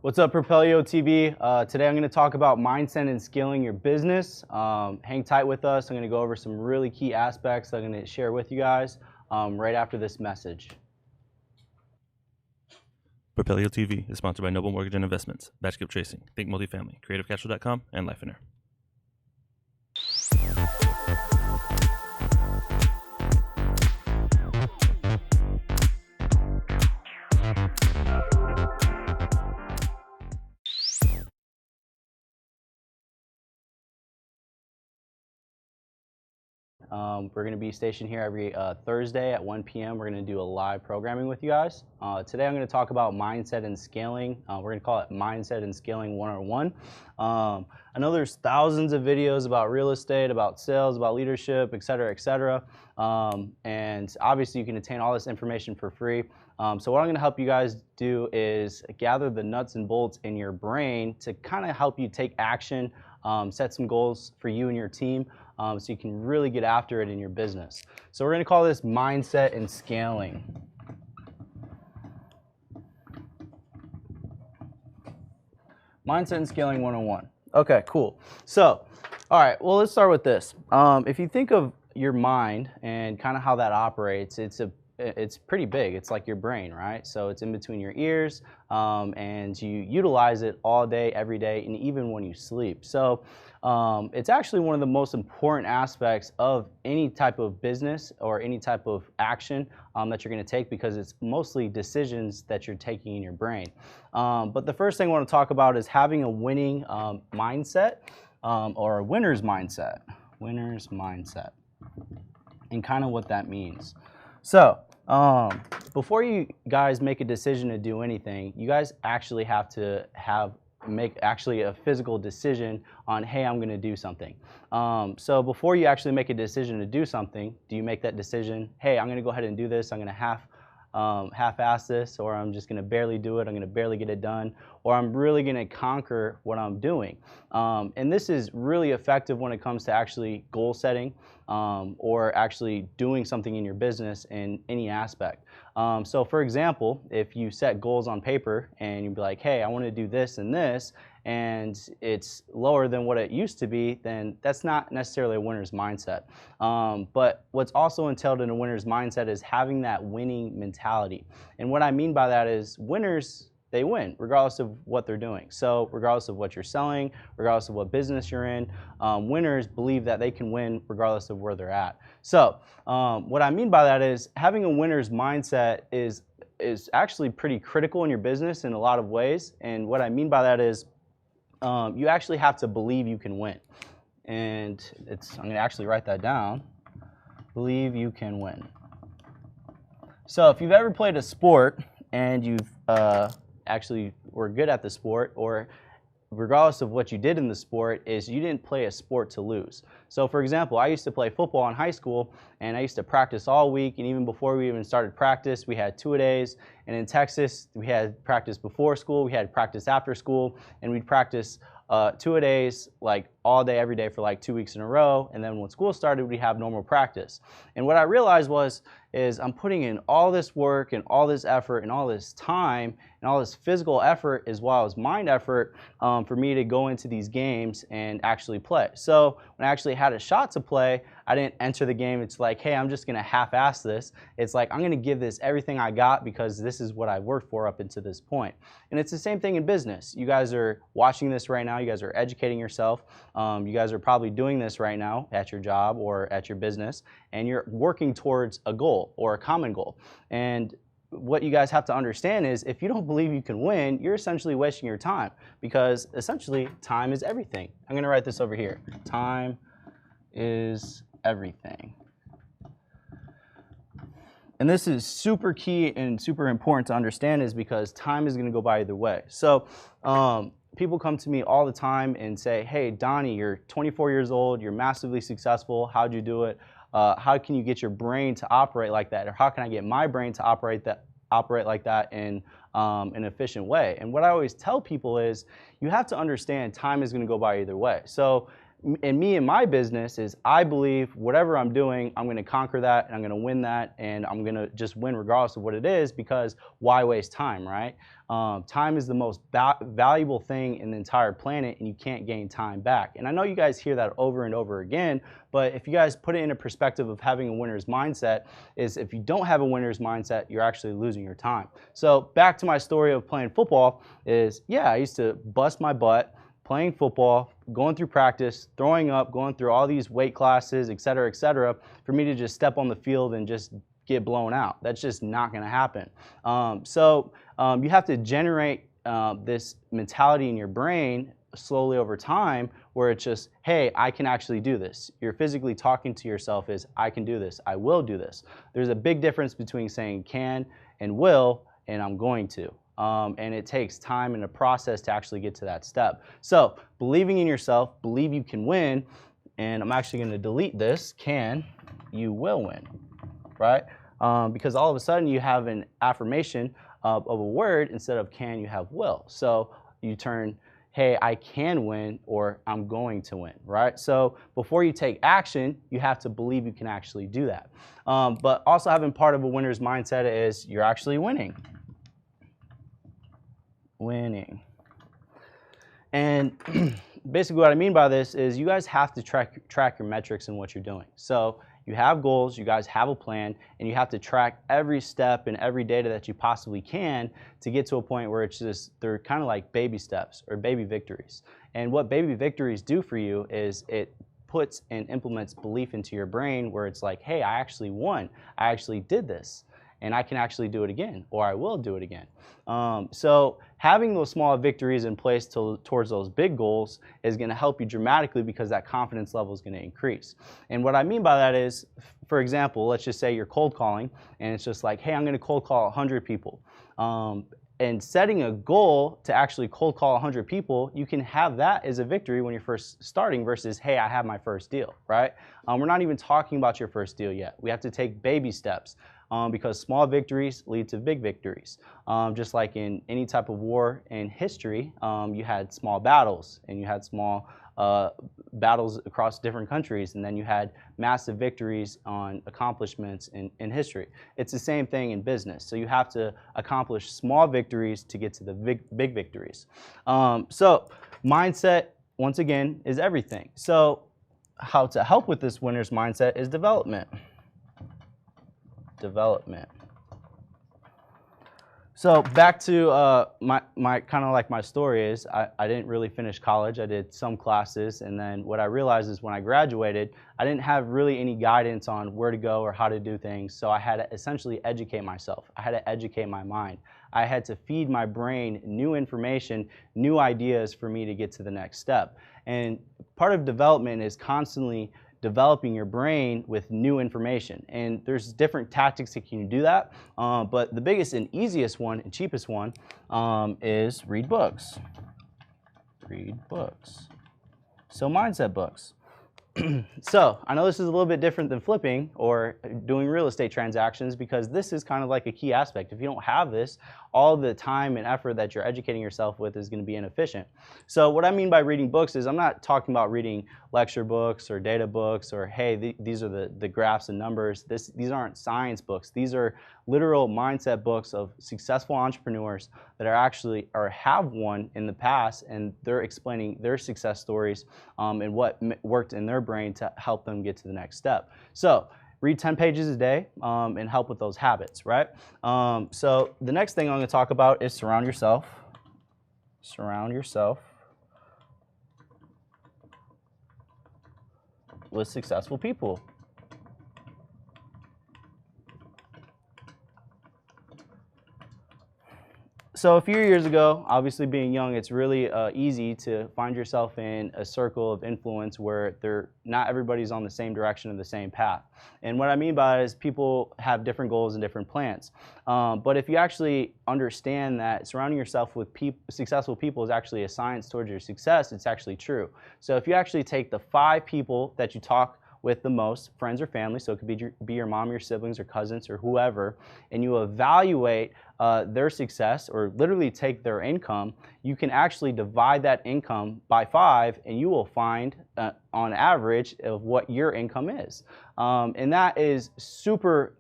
What's up, Propelio TV? Today I'm going to talk about mindset and scaling your business. Hang tight with us. I'm going to go over some really key aspects that I'm going to share with you guys right after this message. Propelio TV is sponsored by Noble Mortgage and Investments, Batch Skip Tracing, Think Multifamily, CreativeCashflow.com, and Lifeonaire. We're going to be stationed here every Thursday at 1 p.m. We're going to do a live programming with you guys. Today I'm going to talk about mindset and scaling. We're going to call it Mindset and Scaling 101. I know there's thousands of videos about real estate, about sales, about leadership, et cetera, and obviously you can attain all this information for free. So what I'm going to help you guys do is gather the nuts and bolts in your brain to kind of help you take action, set some goals for you and your team, so you can really get after it in your business. So we're going to call this mindset and scaling. Mindset and Scaling 101. Okay, cool. So, all right, well, let's start with this. If you think of your mind and kind of how that operates, it's pretty big. It's like your brain, right? So it's in between your ears, and you utilize it all day, every day, and even when you sleep. So it's actually one of the most important aspects of any type of business or any type of action that you're going to take, because it's mostly decisions that you're taking in your brain. But the first thing I want to talk about is having a winning mindset, or a winner's mindset. Winner's mindset. And kind of what that means. So before you guys make a decision to do anything, you guys actually have to make a physical decision on, hey, I'm going to do something. So before you actually make a decision to do something, do you make that decision, hey, I'm going to go ahead and do this, I'm going to half-ass this, or I'm just going to barely do it, I'm going to barely get it done, or I'm really going to conquer what I'm doing. And this is really effective when it comes to actually goal setting, or actually doing something in your business in any aspect. So for example, if you set goals on paper and you'd be like, hey, I want to do this and this, and it's lower than what it used to be, then that's not necessarily a winner's mindset. But what's also entailed in a winner's mindset is having that winning mentality. And what I mean by that is winners, they win regardless of what they're doing. So regardless of what you're selling, regardless of what business you're in, winners believe that they can win regardless of where they're at. So what I mean by that is having a winner's mindset is actually pretty critical in your business in a lot of ways. And what I mean by that is you actually have to believe you can win. And I'm going to actually write that down. Believe you can win. So if you've ever played a sport and you've actually were good at the sport, or regardless of what you did in the sport, is you didn't play a sport to lose. So for example, I used to play football in high school, and I used to practice all week, and even before we even started practice, we had two-a-days. And in Texas, we had practice before school, we had practice after school, and we'd practice two-a-days like all day, every day for like 2 weeks in a row. And then when school started, we'd have normal practice. And what I realized is I'm putting in all this work and all this effort and all this time and all this physical effort as well as mind effort for me to go into these games and actually play. So when I actually had a shot to play, I didn't enter the game. It's like, hey, I'm just going to half-ass this. It's like, I'm going to give this everything I got because this is what I worked for up until this point. And it's the same thing in business. You guys are watching this right now. You guys are educating yourself. You guys are probably doing this right now at your job or at your business, and you're working towards a goal or a common goal. And what you guys have to understand is if you don't believe you can win, you're essentially wasting your time, because essentially time is everything. I'm going to write this over here. Time is everything. And this is super key and super important to understand, is because time is going to go by either way. So people come to me all the time and say, hey, Donnie, you're 24 years old, you're massively successful, how'd you do it? How can you get your brain to operate like that? Or how can I get my brain to operate like that in an efficient way? And what I always tell people is you have to understand time is going to go by either way. So and me and my business is I believe whatever I'm doing, I'm going to conquer that and I'm going to win that and I'm going to just win regardless of what it is, because why waste time, right? Time is the most valuable thing in the entire planet, and you can't gain time back. And I know you guys hear that over and over again, but if you guys put it in a perspective of having a winner's mindset, is if you don't have a winner's mindset, you're actually losing your time. So back to my story of playing football is, yeah, I used to bust my butt playing football, going through practice, throwing up, going through all these weight classes, et cetera, for me to just step on the field and just get blown out. That's just not going to happen. You have to generate this mentality in your brain slowly over time where it's just, hey, I can actually do this. You're physically talking to yourself as, I can do this, I will do this. There's a big difference between saying can and will and I'm going to. And it takes time and a process to actually get to that step. So believing in yourself, believe you can win, and I'm actually going to delete this, can, you will win, right? Because all of a sudden you have an affirmation of a word instead of can, you have will. So you turn, hey, I can win, or I'm going to win, right? So before you take action, you have to believe you can actually do that. But also having part of a winner's mindset is you're actually winning. And basically what I mean by this is you guys have to track your metrics and what you're doing. So you have goals, you guys have a plan, and you have to track every step and every data that you possibly can to get to a point where it's just, they're kind of like baby steps or baby victories. And what baby victories do for you is it puts and implements belief into your brain where it's like, hey, I actually won, I actually did this, and I can actually do it again, or I will do it again. So having those small victories in place towards those big goals is going to help you dramatically, because that confidence level is going to increase. And what I mean by that is, for example, let's just say you're cold calling, and it's just like, hey, I'm going to cold call 100 people. And setting a goal to actually cold call 100 people, you can have that as a victory when you're first starting versus, hey, I have my first deal, right? We're not even talking about your first deal yet. We have to take baby steps. Because small victories lead to big victories. Just like in any type of war in history, you had small battles, and you had small battles across different countries, and then you had massive victories on accomplishments in history. It's the same thing in business. So you have to accomplish small victories to get to the big victories. So mindset, once again, is everything. So how to help with this winner's mindset is development. So back to my kind of like my story is I didn't really finish college. I did some classes, and then what I realized is when I graduated, I didn't have really any guidance on where to go or how to do things. So I had to essentially educate myself. I had to educate my mind. I had to feed my brain new information, new ideas for me to get to the next step. And part of development is constantly developing your brain with new information. And there's different tactics that can do that. But the biggest and easiest one and cheapest one is read books. Read books. So mindset books. So I know this is a little bit different than flipping or doing real estate transactions, because this is kind of like a key aspect. If you don't have this, all the time and effort that you're educating yourself with is going to be inefficient. So what I mean by reading books is I'm not talking about reading lecture books or data books or, hey, these are the graphs and numbers. These aren't science books. These are literal mindset books of successful entrepreneurs that are actually or have won in the past, and they're explaining their success stories and what worked in their brain to help them get to the next step. So read 10 pages a day and help with those habits, right? So the next thing I'm going to talk about is surround yourself. Surround yourself with successful people. So a few years ago, obviously being young, it's really easy to find yourself in a circle of influence where not everybody's on the same direction or the same path. And what I mean by that is people have different goals and different plans. But if you actually understand that surrounding yourself with successful people is actually a science towards your success, it's actually true. So if you actually take the 5 people that you talk with the most, friends or family, so it could be your mom, your siblings, or cousins, or whoever, and you evaluate their success, or literally take their income, you can actually divide that income by 5, and you will find on average of what your income is. And that is super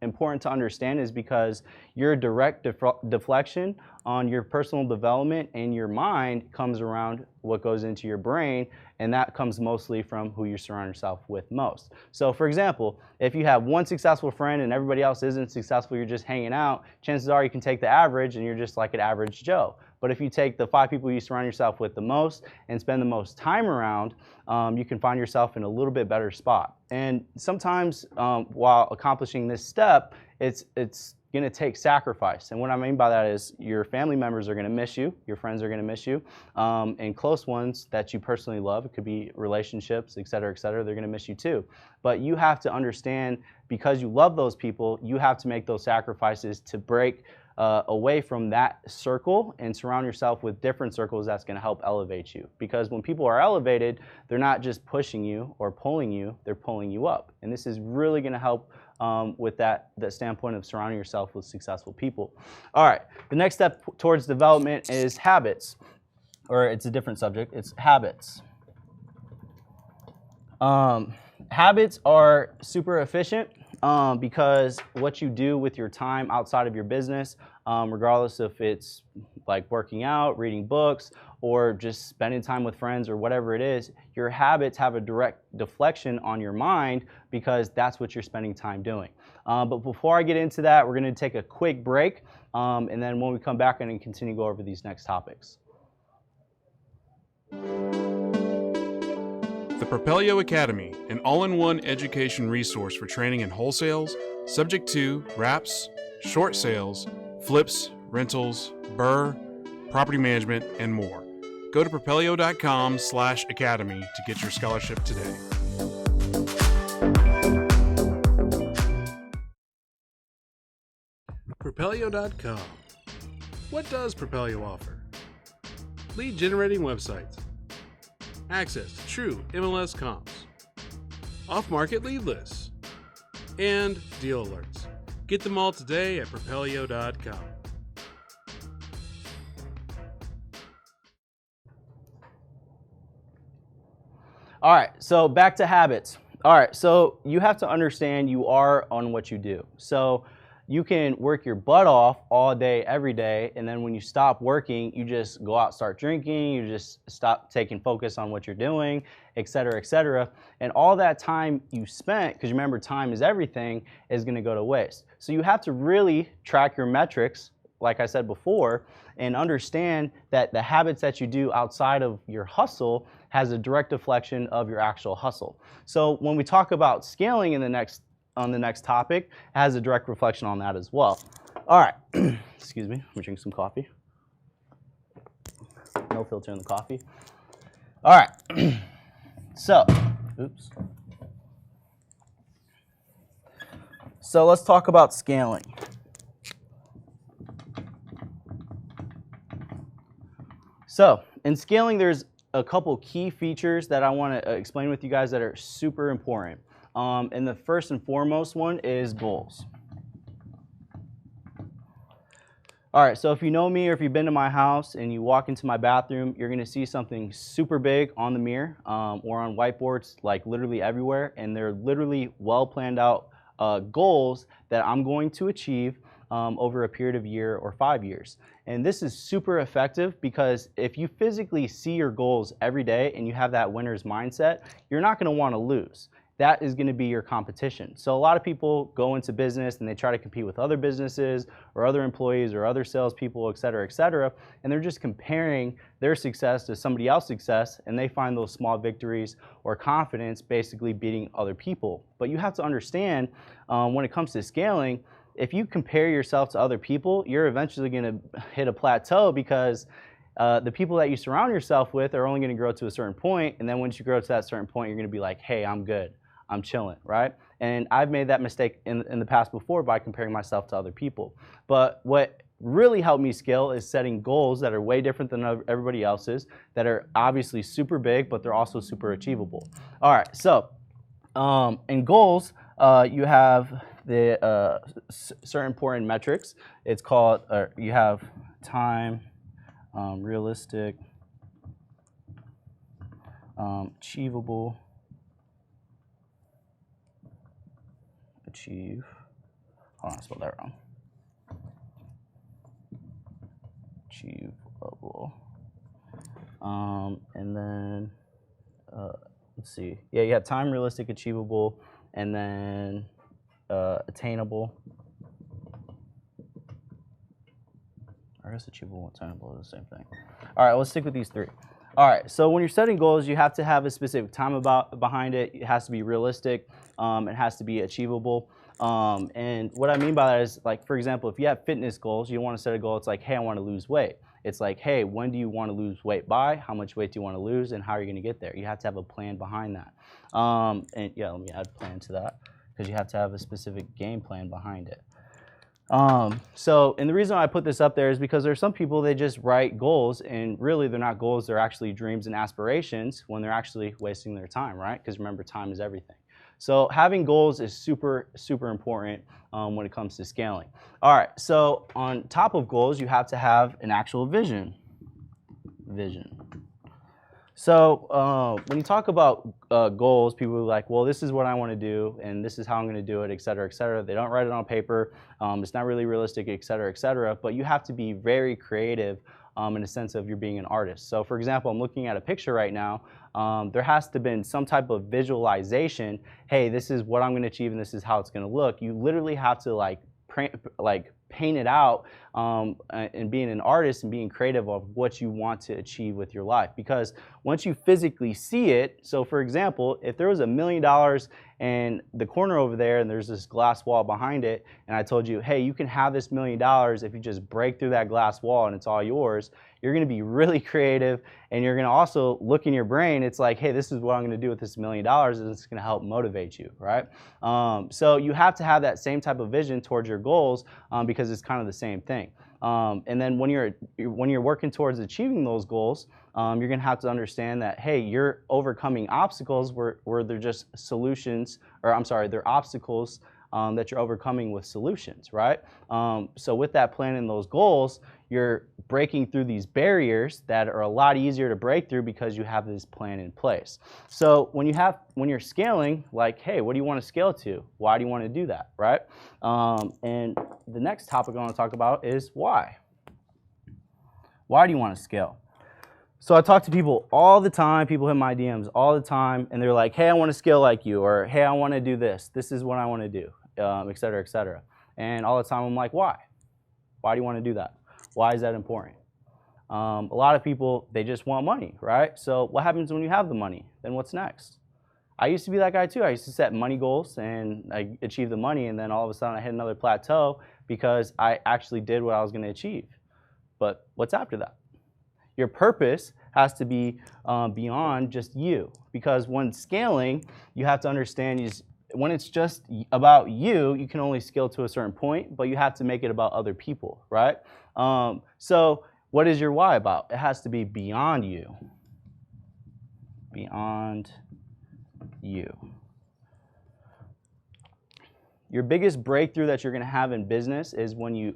important to understand, is because your direct deflection on your personal development and your mind comes around what goes into your brain, and that comes mostly from who you surround yourself with most. So for example, if you have one successful friend and everybody else isn't successful, you're just hanging out, chances are you can take the average and you're just like an average Joe. But if you take the 5 people you surround yourself with the most and spend the most time around, you can find yourself in a little bit better spot. And sometimes while accomplishing this step, it's going to take sacrifice. And what I mean by that is your family members are going to miss you, your friends are going to miss you, and close ones that you personally love, it could be relationships, et cetera, they're going to miss you too. But you have to understand, because you love those people, you have to make those sacrifices to break away from that circle and surround yourself with different circles that's going to help elevate you. Because when people are elevated, they're not just pushing you or pulling you, they're pulling you up. And this is really going to help with that standpoint of surrounding yourself with successful people. All right, the next step towards development is habits, or it's a different subject, it's habits. Habits are super efficient because what you do with your time outside of your business, regardless if it's like working out, reading books, or just spending time with friends or whatever it is, your habits have a direct deflection on your mind because that's what you're spending time doing. But before I get into that, we're going to take a quick break, and then when we come back, I'm going to continue to go over these next topics. The Propelio Academy, an all-in-one education resource for training in wholesales, subject to wraps, short sales, flips, rentals, BRRRR, property management, and more. Go to propelio.com/academy to get your scholarship today. Propelio.com. What does Propelio offer? Lead generating websites, access to true MLS comps, off-market lead lists, and deal alerts. Get them all today at propelio.com. All right, so back to habits. All right, so you have to understand you are on what you do. So you can work your butt off all day, every day, and then when you stop working, you just go out, start drinking, you just stop taking focus on what you're doing, et cetera, and all that time you spent, because remember, time is everything, is gonna go to waste. So you have to really track your metrics, like I said before, and understand that the habits that you do outside of your hustle has a direct deflection of your actual hustle. So when we talk about scaling on the next topic, it has a direct reflection on that as well. All right, excuse me, I'm gonna drink some coffee. No filter in the coffee. All right, so, oops. So let's talk about scaling. So in scaling, there's a couple key features that I want to explain with you guys that are super important. And the first and foremost one is goals. All right, so if you know me or if you've been to my house and you walk into my bathroom, you're gonna see something super big on the mirror or on whiteboards, like literally everywhere, and they're literally well planned out goals that I'm going to achieve over a period of a year or 5 years. And this is super effective because if you physically see your goals every day and you have that winner's mindset, you're not gonna wanna lose. That is going to be your competition. So a lot of people go into business and they try to compete with other businesses or other employees or other salespeople, et cetera, and they're just comparing their success to somebody else's success, and they find those small victories or confidence basically beating other people. But you have to understand when it comes to scaling, if you compare yourself to other people, you're eventually going to hit a plateau because the people that you surround yourself with are only going to grow to a certain point, and then once you grow to that certain point, you're going to be like, hey, I'm good. I'm chilling, right? And I've made that mistake in the past before by comparing myself to other people. But what really helped me scale is setting goals that are way different than everybody else's, that are obviously super big, but they're also super achievable. All right, so in goals, you have the certain important metrics. It's called, you have time, realistic, achievable, hold on, I spelled that wrong. Achievable. And then, let's see. Yeah, you have time, realistic, achievable, and then attainable. I guess achievable and attainable is the same thing. All right, let's stick with these three. All right, so when you're setting goals, you have to have a specific time behind it. It has to be realistic. It has to be achievable. And what I mean by that is, like, for example, if you have fitness goals, you want to set a goal. It's like, hey, I want to lose weight. It's like, hey, when do you want to lose weight by? How much weight do you want to lose? And how are you going to get there? You have to have a plan behind that. And yeah, let me add plan to that, because you have to have a specific game plan behind it. And the reason I put this up there is because there's some people, they just write goals, and really they're not goals, they're actually dreams and aspirations when they're actually wasting their time, right? Because remember, time is everything. So having goals is super, super important when it comes to scaling. All right, so on top of goals, you have to have an actual vision. So when you talk about goals, people are like, well, this is what I want to do, and this is how I'm going to do it, et cetera, et cetera. They don't write it on paper. It's not really realistic, et cetera, et cetera. But you have to be very creative in the sense of you're being an artist. So for example, I'm looking at a picture right now. There has to have been some type of visualization. Hey, this is what I'm going to achieve, and this is how it's going to look. You literally have to paint it out and being an artist and being creative of what you want to achieve with your life. Because once you physically see it, so for example, if there was $1 million in the corner over there and there's this glass wall behind it, and I told you, hey, you can have this $1 million if you just break through that glass wall and it's all yours, you're going to be really creative, and you're going to also look in your brain. It's like, hey, this is what I'm going to do with this $1 million, and it's going to help motivate you, right? So you have to have that same type of vision towards your goals because it's kind of the same thing. And then when you're working towards achieving those goals, you're going to have to understand that, hey, you're overcoming obstacles where they're just solutions, or I'm sorry, they're obstacles that you're overcoming with solutions, right? So with that plan and those goals, you're breaking through these barriers that are a lot easier to break through because you have this plan in place. So when you're scaling, like, hey, what do you want to scale to? Why do you want to do that, right? And the next topic I want to talk about is why. Why do you want to scale? So I talk to people all the time, people hit my DMs all the time, and they're like, hey, I want to scale like you, or hey, I want to do this. This is what I want to do, et cetera, et cetera. And all the time I'm like, why? Why do you want to do that? Why is that important? A lot of people, they just want money, right? So what happens when you have the money? Then what's next? I used to be that guy too. I used to set money goals and I achieved the money, and then all of a sudden I hit another plateau because I actually did what I was going to achieve. But what's after that? Your purpose has to be beyond just you, because when scaling, you have to understand is when it's just about you, you can only scale to a certain point, but you have to make it about other people, right? So what is your why about? It has to be beyond you. Beyond you. Your biggest breakthrough that you're going to have in business is when you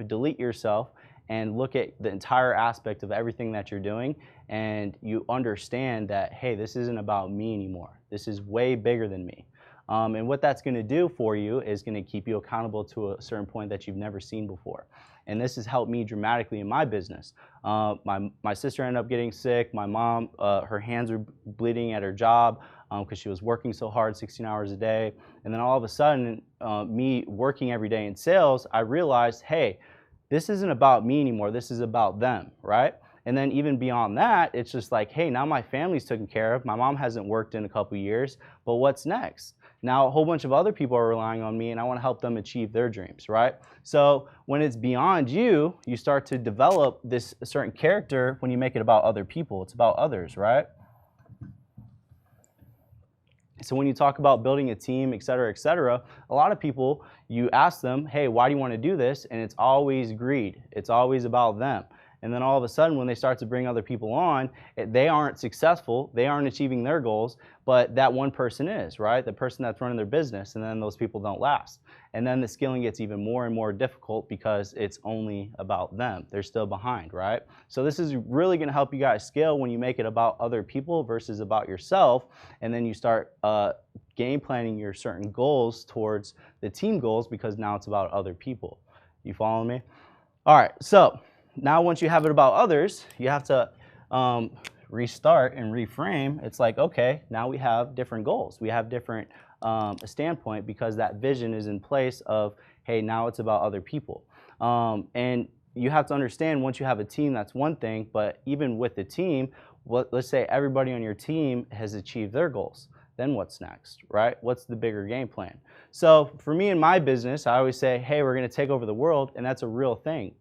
delete yourself and look at the entire aspect of everything that you're doing, and you understand that, hey, this isn't about me anymore. This is way bigger than me. And what that's going to do for you is going to keep you accountable to a certain point that you've never seen before. And this has helped me dramatically in my business. My sister ended up getting sick. My mom, her hands were bleeding at her job because she was working so hard, 16 hours a day. And then all of a sudden, me working every day in sales, I realized, hey, this isn't about me anymore. This is about them, right? And then even beyond that, it's just like, hey, now my family's taken care of. My mom hasn't worked in a couple years, but what's next? Now a whole bunch of other people are relying on me, and I want to help them achieve their dreams, right? So when it's beyond you, you start to develop this certain character when you make it about other people. It's about others, right? So when you talk about building a team, et cetera, a lot of people, you ask them, hey, why do you want to do this? And it's always greed. It's always about them. And then all of a sudden, when they start to bring other people on, they aren't successful, they aren't achieving their goals, but that one person is, right? The person that's running their business, and then those people don't last. And then the scaling gets even more and more difficult because it's only about them. They're still behind, right? So this is really going to help you guys scale when you make it about other people versus about yourself, and then you start game planning your certain goals towards the team goals, because now it's about other people. You follow me? All right, so now once you have it about others, you have to restart and reframe. It's like, okay, now we have different goals. We have different standpoint, because that vision is in place of, hey, now it's about other people. And you have to understand, once you have a team, that's one thing, but even with the team, let's say everybody on your team has achieved their goals. Then what's next, right? What's the bigger game plan? So for me in my business, I always say, hey, we're going to take over the world, and that's a real thing.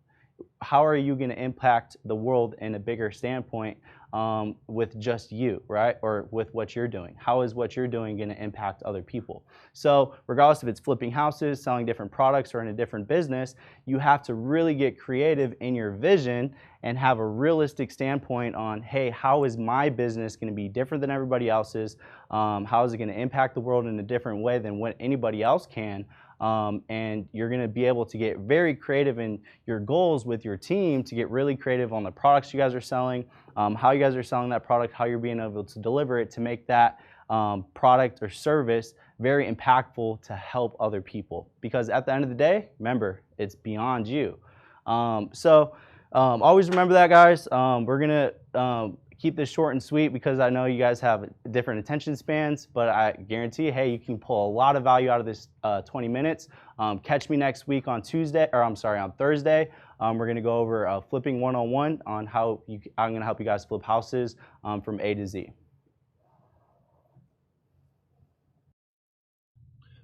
How are you going to impact the world in a bigger standpoint with just you, right? Or with what you're doing? How is what you're doing going to impact other people? So regardless if it's flipping houses, selling different products, or in a different business, you have to really get creative in your vision and have a realistic standpoint on, hey, how is my business going to be different than everybody else's? How is it going to impact the world in a different way than what anybody else can? And you're going to be able to get very creative in your goals with your team, to get really creative on the products you guys are selling, how you guys are selling that product, how you're being able to deliver it to make that product or service very impactful to help other people. Because at the end of the day, remember, it's beyond you. Always remember that, guys. We're going to keep this short and sweet, because I know you guys have different attention spans, but I guarantee, hey, you can pull a lot of value out of this 20 minutes. Catch me next week on Thursday. We're going to go over flipping 101 on how I'm going to help you guys flip houses from A to Z.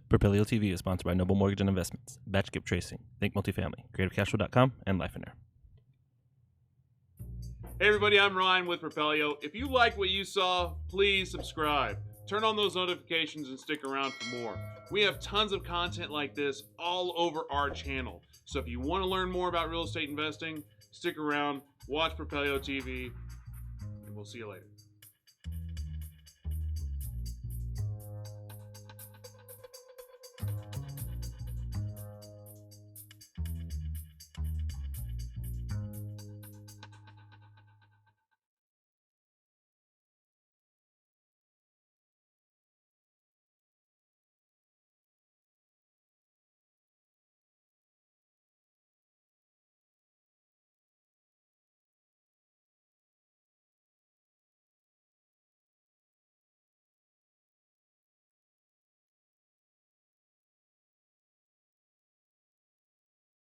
Propelio TV is sponsored by Noble Mortgage and Investments, Batch Skip Tracing, Think Multifamily, CreativeCashflow.com, and Lifeonaire. Hey everybody, I'm Ryan with Propelio. If you like what you saw, please subscribe. Turn on those notifications and stick around for more. We have tons of content like this all over our channel. So if you want to learn more about real estate investing, stick around, watch Propelio TV, and we'll see you later.